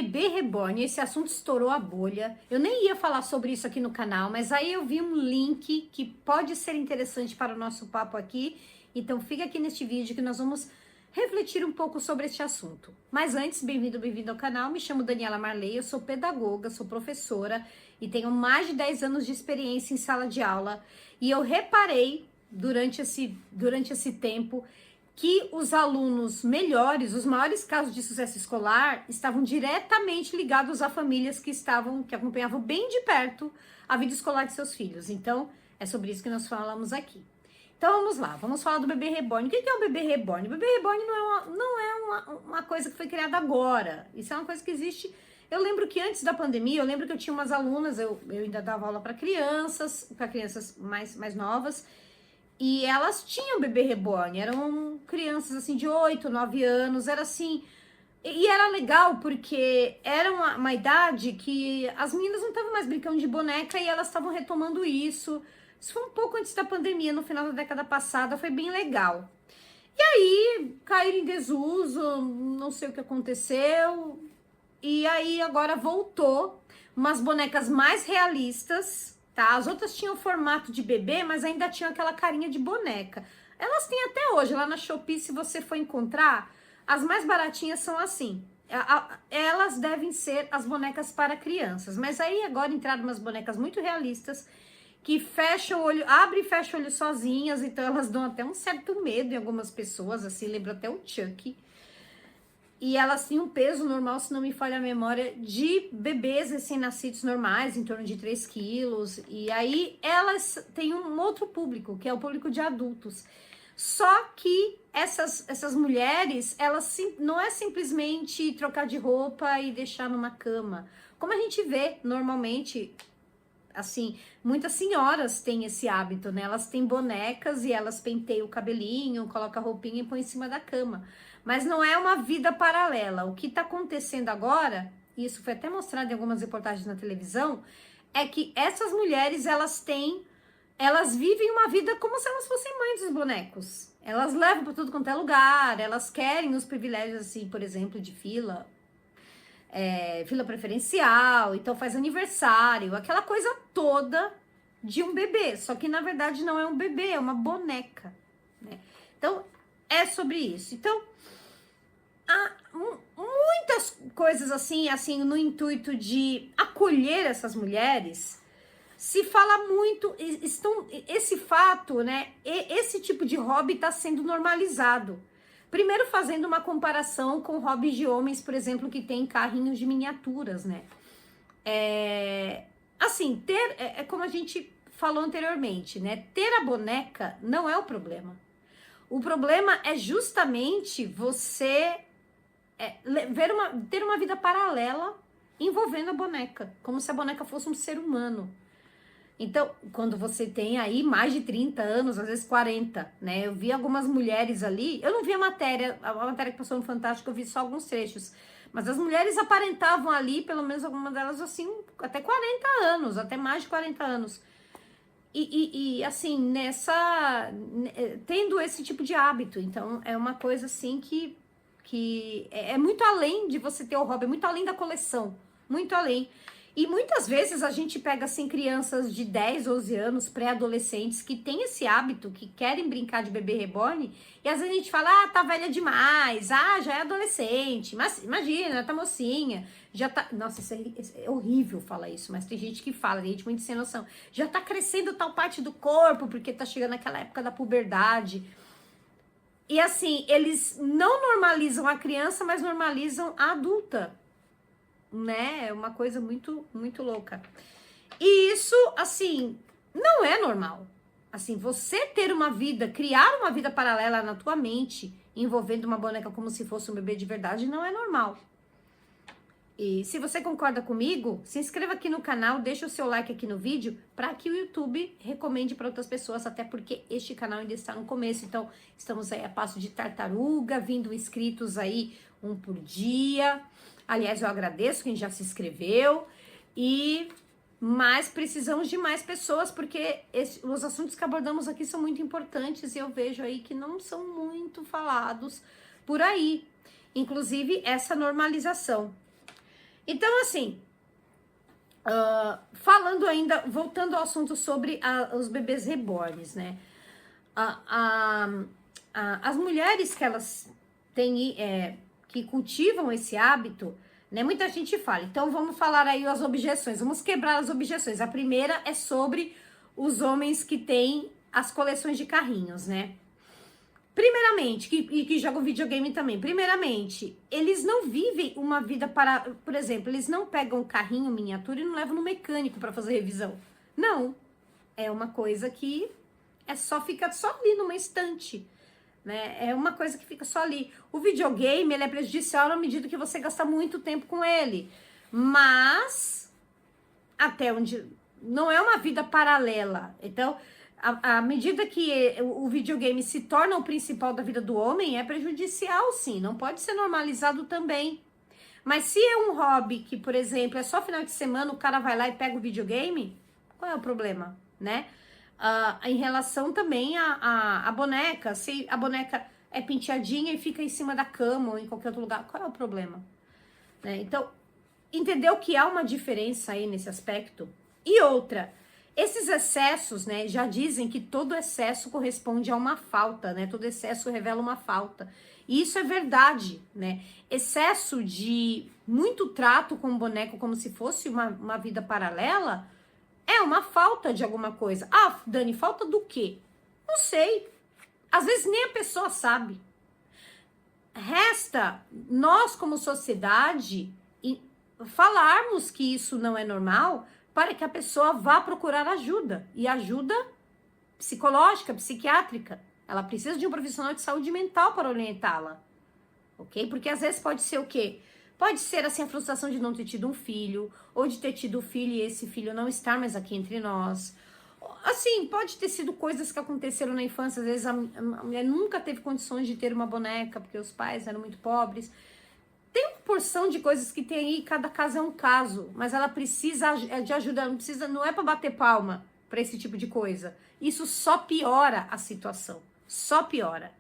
Bebê reborn, esse assunto estourou a bolha. Eu nem ia falar sobre isso aqui no canal, mas aí eu vi um link que pode ser interessante para o nosso papo aqui. Então fica aqui neste vídeo que nós vamos refletir um pouco sobre este assunto. Mas antes, bem-vindo ao canal. Me chamo Daniela Marley, eu sou pedagoga, sou professora e tenho mais de 10 anos de experiência em sala de aula. E eu reparei durante esse tempo que os alunos melhores, os maiores casos de sucesso escolar, estavam diretamente ligados a famílias que acompanhavam bem de perto a vida escolar de seus filhos. Então, é sobre isso que nós falamos aqui. Então, vamos lá, vamos falar do bebê reborn. O que é o bebê reborn? O bebê reborn não é uma coisa que foi criada agora. Isso é uma coisa que existe. Eu lembro que antes da pandemia, eu lembro que eu tinha umas alunas, eu ainda dava aula para crianças mais novas, e elas tinham bebê reborn, eram crianças assim de 8, 9 anos, era assim. E era legal porque era uma idade que as meninas não estavam mais brincando de boneca e elas estavam retomando isso. Isso foi um pouco antes da pandemia, no final da década passada, foi bem legal. E aí caíram em desuso, não sei o que aconteceu. E aí agora voltou umas bonecas mais realistas. Tá? As outras tinham formato de bebê, mas ainda tinham aquela carinha de boneca. Elas têm até hoje, lá na Shopee, se você for encontrar, as mais baratinhas são assim. Elas devem ser as bonecas para crianças. Mas aí agora entraram umas bonecas muito realistas, que fecham o olho, abre e fecha o olho sozinhas, então elas dão até um certo medo em algumas pessoas, assim, lembra até o Chucky. E elas têm um peso normal, se não me falha a memória, de bebês recém-nascidos normais, em torno de 3 quilos. E aí elas têm um outro público, que é o público de adultos. Só que essas mulheres, não é simplesmente trocar de roupa e deixar numa cama. Como a gente vê normalmente, assim, muitas senhoras têm esse hábito, né? Elas têm bonecas e elas penteiam o cabelinho, colocam a roupinha e põem em cima da cama. Mas não é uma vida paralela. O que está acontecendo agora, e isso foi até mostrado em algumas reportagens na televisão, é que essas mulheres, elas vivem uma vida como se elas fossem mães dos bonecos. Elas levam para tudo quanto é lugar, elas querem os privilégios, assim, por exemplo, de fila preferencial, então faz aniversário, aquela coisa toda de um bebê. Só que, na verdade, não é um bebê, é uma boneca, né? Então, é sobre isso. Então, há muitas coisas assim, no intuito de acolher essas mulheres. Se fala muito, esse fato, né? Esse tipo de hobby está sendo normalizado. Primeiro fazendo uma comparação com hobbies de homens, por exemplo, que tem carrinhos de miniaturas, né? Assim, como a gente falou anteriormente, né? Ter a boneca não é o problema. O problema é justamente você ter uma vida paralela envolvendo a boneca, como se a boneca fosse um ser humano. Então, quando você tem aí mais de 30 anos, às vezes 40, né? Eu vi algumas mulheres ali, eu não vi a matéria que passou no Fantástico, eu vi só alguns trechos. Mas as mulheres aparentavam ali, pelo menos algumas delas, assim, até 40 anos, até mais de 40 anos. E assim, tendo esse tipo de hábito. Então, é uma coisa assim que é muito além de você ter o hobby, é muito além da coleção, muito além. E muitas vezes a gente pega assim crianças de 10, 11 anos, pré-adolescentes, que têm esse hábito, que querem brincar de bebê reborn, e às vezes a gente fala, tá velha demais, já é adolescente, mas imagina, tá mocinha, já tá... Nossa, é horrível falar isso, mas tem gente que fala, tem gente muito sem noção, já tá crescendo tal parte do corpo, porque tá chegando aquela época da puberdade. E assim, eles não normalizam a criança, mas normalizam a adulta, né? É uma coisa muito, muito louca. E isso, assim, não é normal. Assim, você ter uma vida, criar uma vida paralela na tua mente, envolvendo uma boneca como se fosse um bebê de verdade, não é normal. E se você concorda comigo, se inscreva aqui no canal, deixa o seu like aqui no vídeo, para que o YouTube recomende para outras pessoas, até porque este canal ainda está no começo. Então, estamos aí a passo de tartaruga, vindo inscritos aí 1 por dia. Aliás, eu agradeço quem já se inscreveu, mas precisamos de mais pessoas, porque os assuntos que abordamos aqui são muito importantes e eu vejo aí que não são muito falados por aí. Inclusive, essa normalização. Então, assim, falando ainda, voltando ao assunto sobre os bebês reborns, né? As mulheres que elas têm, que cultivam esse hábito, né? Muita gente fala. Então, vamos falar aí as objeções. Vamos quebrar as objeções. A primeira é sobre os homens que têm as coleções de carrinhos, né? Primeiramente, que jogam videogame também. Primeiramente, eles não vivem uma vida para... Por exemplo, eles não pegam um carrinho miniatura e não levam no mecânico para fazer revisão. Não. É uma coisa que fica só ali numa estante, né? É uma coisa que fica só ali. O videogame, ele é prejudicial na medida que você gasta muito tempo com ele. Mas, até onde... Não é uma vida paralela. Então... À medida que o videogame se torna o principal da vida do homem, é prejudicial, sim. Não pode ser normalizado também. Mas se é um hobby que, por exemplo, é só final de semana, o cara vai lá e pega o videogame, qual é o problema, né? Em relação também à boneca. Se a boneca é penteadinha e fica em cima da cama ou em qualquer outro lugar, qual é o problema? Né? Então, entendeu que há uma diferença aí nesse aspecto? E outra... Esses excessos, né, já dizem que todo excesso corresponde a uma falta, né? Todo excesso revela uma falta. E isso é verdade, né? Excesso de muito trato com o boneco como se fosse uma vida paralela é uma falta de alguma coisa. Ah, Dani, falta do quê? Não sei. Às vezes nem a pessoa sabe. Resta nós, como sociedade, falarmos que isso não é normal, para que a pessoa vá procurar ajuda. E ajuda psicológica, psiquiátrica. Ela precisa de um profissional de saúde mental para orientá-la. Ok? Porque às vezes pode ser o quê? Pode ser assim a frustração de não ter tido um filho, ou de ter tido um filho e esse filho não estar mais aqui entre nós. Assim, pode ter sido coisas que aconteceram na infância. Às vezes a mulher nunca teve condições de ter uma boneca, porque os pais eram muito pobres. Tem uma porção de coisas que tem aí, cada caso é um caso, mas ela precisa de ajuda, não é para bater palma para esse tipo de coisa. Isso só piora a situação, só piora.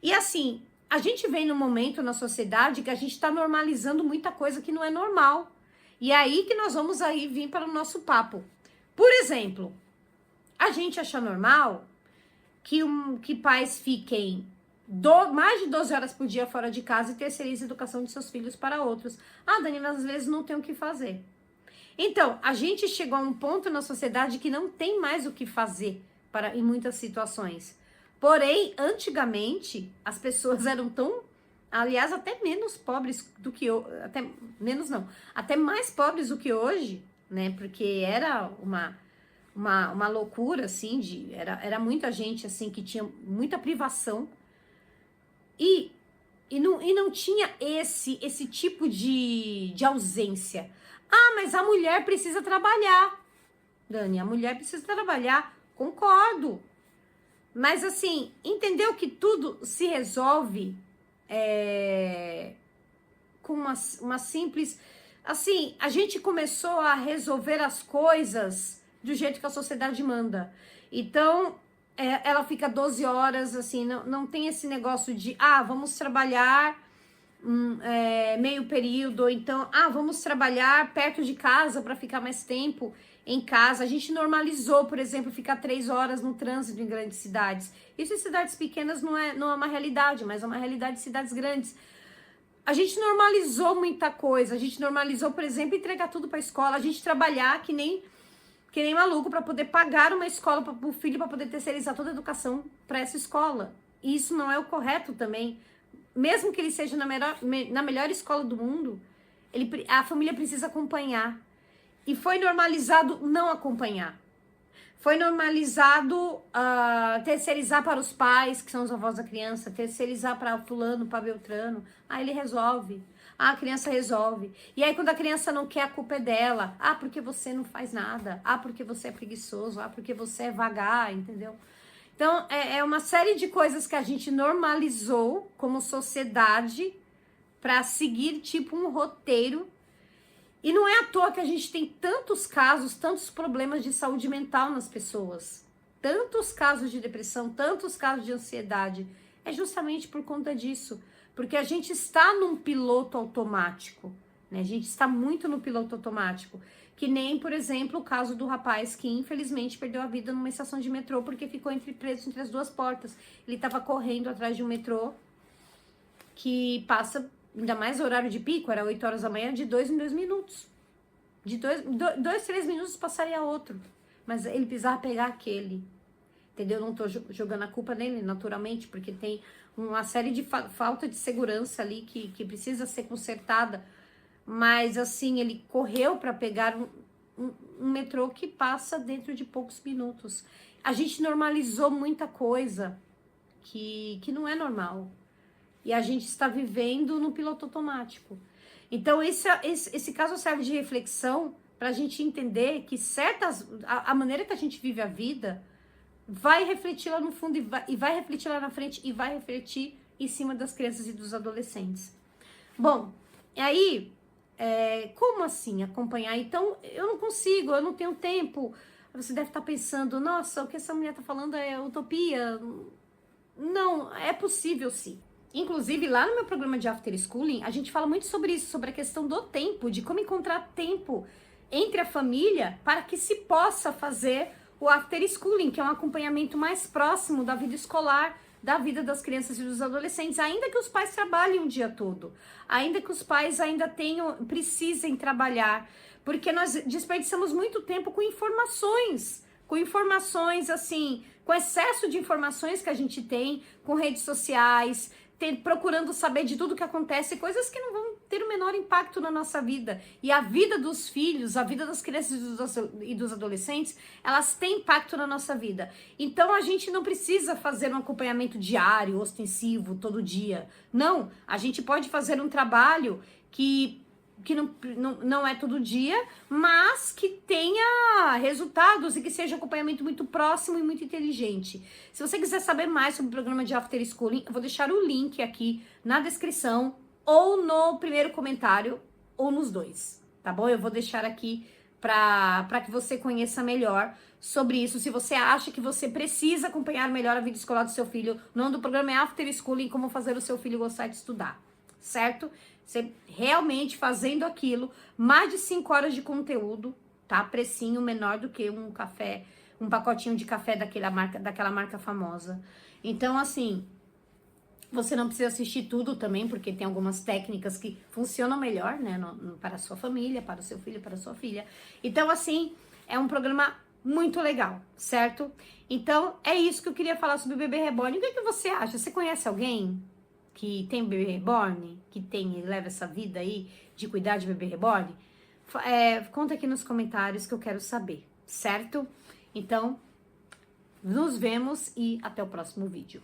E assim, a gente vem num momento na sociedade que a gente está normalizando muita coisa que não é normal. E é aí que nós vamos aí vir para o nosso papo. Por exemplo, a gente acha normal que pais fiquem mais de 12 horas por dia fora de casa e terceiriza a educação de seus filhos para outros. Ah, Dani, às vezes não tem o que fazer. Então, a gente chegou a um ponto na sociedade que não tem mais o que fazer em muitas situações. Porém, antigamente, as pessoas eram tão, aliás, até menos pobres do que até menos não, até mais pobres do que hoje, né? Porque era uma loucura, assim, era muita gente, assim, que tinha muita privação. E não tinha esse tipo de ausência. Ah, mas a mulher precisa trabalhar. Dani, a mulher precisa trabalhar. Concordo. Mas assim, entendeu que tudo se resolve com uma simples... Assim, a gente começou a resolver as coisas do jeito que a sociedade manda. Então... ela fica 12 horas, assim, não tem esse negócio de, vamos trabalhar meio período, ou então, vamos trabalhar perto de casa para ficar mais tempo em casa. A gente normalizou, por exemplo, ficar 3 horas no trânsito em grandes cidades. Isso em cidades pequenas não é uma realidade, mas é uma realidade em cidades grandes. A gente normalizou muita coisa, a gente normalizou, por exemplo, entregar tudo para a escola, a gente trabalhar que nem maluco para poder pagar uma escola para o filho, para poder terceirizar toda a educação para essa escola. E isso não é o correto também. Mesmo que ele seja na melhor escola do mundo, a família precisa acompanhar. E foi normalizado não acompanhar. Foi normalizado terceirizar para os pais, que são os avós da criança, terceirizar para fulano, para Beltrano. Ele resolve. A criança resolve. E aí, quando a criança não quer, a culpa é dela. Porque você não faz nada. Porque você é preguiçoso. Porque você é vagar, entendeu? Então, é uma série de coisas que a gente normalizou como sociedade para seguir, tipo, um roteiro. E não é à toa que a gente tem tantos casos, tantos problemas de saúde mental nas pessoas. Tantos casos de depressão, tantos casos de ansiedade. É justamente por conta disso. Porque a gente está num piloto automático. né? A gente está muito no piloto automático. Que nem, por exemplo, o caso do rapaz que infelizmente perdeu a vida numa estação de metrô porque ficou preso entre as duas portas. Ele estava correndo atrás de um metrô que passa, ainda mais no horário de pico, era 8 horas da manhã, de 2 em 2 minutos. De 3 minutos passaria outro. Mas ele precisava pegar aquele. Entendeu? Não tô jogando a culpa nele, naturalmente, porque tem uma série de falta de segurança ali que precisa ser consertada. Mas, assim, ele correu para pegar um metrô que passa dentro de poucos minutos. A gente normalizou muita coisa que não é normal. E a gente está vivendo no piloto automático. Então, esse caso serve de reflexão para a gente entender que a maneira que a gente vive a vida vai refletir lá no fundo e vai refletir lá na frente e vai refletir em cima das crianças e dos adolescentes. Bom, e aí, como assim acompanhar? Então, eu não consigo, eu não tenho tempo. Você deve estar pensando, nossa, o que essa mulher está falando é utopia. Não, é possível sim. Inclusive, lá no meu programa de After Schooling, a gente fala muito sobre isso, sobre a questão do tempo, de como encontrar tempo entre a família para que se possa fazer o After Schooling, que é um acompanhamento mais próximo da vida escolar, da vida das crianças e dos adolescentes, ainda que os pais trabalhem o dia todo, ainda que os pais ainda precisem trabalhar, porque nós desperdiçamos muito tempo com informações assim, com excesso de informações que a gente tem, com redes sociais, procurando saber de tudo que acontece, coisas que não vão ter o menor impacto na nossa vida. E a vida dos filhos, a vida das crianças e dos adolescentes, elas têm impacto na nossa vida. Então a gente não precisa fazer um acompanhamento diário, ostensivo, todo dia. Não, a gente pode fazer um trabalho que não é todo dia, mas que tenha resultados e que seja um acompanhamento muito próximo e muito inteligente. Se você quiser saber mais sobre o programa de After Schooling, eu vou deixar o link aqui na descrição, ou no primeiro comentário, ou nos dois, tá bom? Eu vou deixar aqui para que você conheça melhor sobre isso. Se você acha que você precisa acompanhar melhor a vida escolar do seu filho, o nome do programa é After Schooling, como fazer o seu filho gostar de estudar, certo? Você realmente fazendo aquilo, mais de 5 horas de conteúdo, tá? Precinho menor do que um café, um pacotinho de café daquela marca famosa. Então, assim, você não precisa assistir tudo também, porque tem algumas técnicas que funcionam melhor, né? Para a sua família, para o seu filho, para a sua filha. Então, assim, é um programa muito legal, certo? Então, é isso que eu queria falar sobre o bebê reborn. O que você acha? Você conhece alguém que tem bebê reborn, que leva essa vida aí de cuidar de bebê reborn? Conta aqui nos comentários que eu quero saber, certo? Então, nos vemos e até o próximo vídeo.